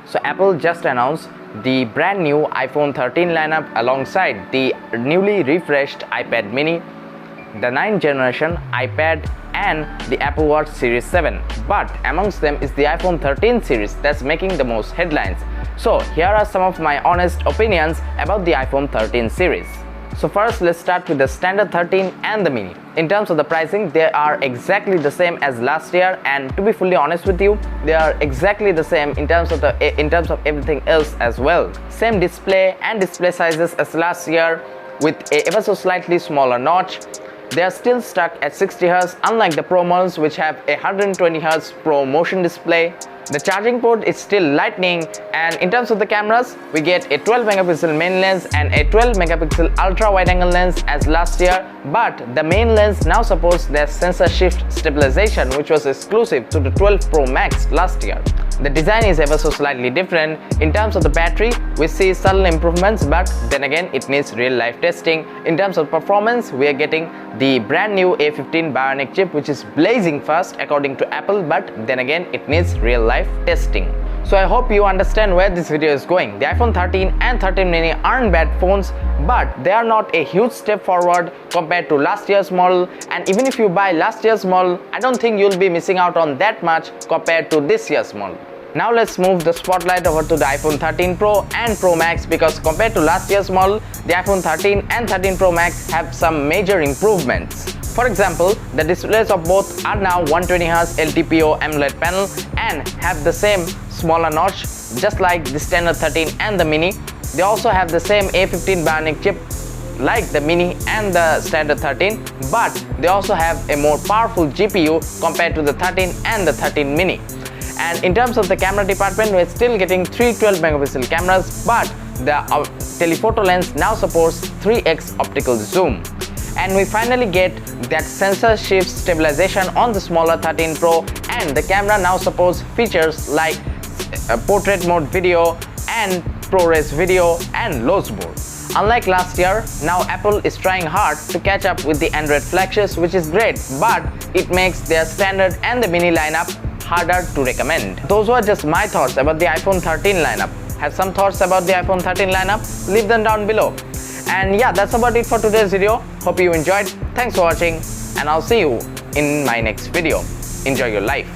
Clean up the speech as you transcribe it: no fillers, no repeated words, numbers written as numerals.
So Apple just announced the brand new iPhone 13 lineup alongside the newly refreshed iPad mini, the 9th generation iPad and the Apple Watch Series 7. But amongst them is the iPhone 13 series that's making the most headlines. So here are some of my honest opinions about the iPhone 13 series. So first, let's start with the standard 13 and the mini. In terms of the pricing, they are exactly the same as last year, and to be fully honest with you, they are exactly the same in terms of everything else as well. Same display and display sizes as last year with a ever so slightly smaller notch. They are still stuck at 60Hz, unlike the Pro models which have a 120Hz Pro Motion display. The charging port is still Lightning, and in terms of the cameras, we get a 12 megapixel main lens and a 12 megapixel ultra wide angle lens as last year, but the main lens now supports their sensor shift stabilization, which was exclusive to the 12 Pro Max last year. The design is ever so slightly different. In terms of the battery, we see subtle improvements, but then again it needs real life testing. In terms of performance, we are getting the brand new A15 Bionic chip, which is blazing fast according to Apple, but then again it needs real life testing. So I hope you understand where this video is going. The iPhone 13 and 13 mini aren't bad phones, but they are not a huge step forward compared to last year's model, and even if you buy last year's model, I don't think you'll be missing out on that much compared to this year's model. Now let's move the spotlight over to the iPhone 13 Pro and Pro Max, because compared to last year's model, the iPhone 13 and 13 Pro Max have some major improvements. For example, the displays of both are now 120Hz LTPO AMOLED panel and have the same smaller notch, just like the standard 13 and the mini. They also have the same A15 Bionic chip like the mini and the standard 13, but they also have a more powerful GPU compared to the 13 and the 13 mini. And in terms of the camera department, we're still getting 3 12 megapixel cameras, but the telephoto lens now supports 3x optical zoom. And we finally get that sensor shift stabilization on the smaller 13 Pro, and the camera now supports features like portrait mode video and ProRes video and low mode. Unlike last year, now Apple is trying hard to catch up with the Android flagships, which is great, but it makes their standard and the mini lineup harder to recommend. Those were just my thoughts about the iPhone 13 lineup. Have some thoughts about the iPhone 13 lineup? Leave them down below. And yeah, that's about it for today's video. Hope you enjoyed. Thanks for watching, and I'll see you in my next video. Enjoy your life.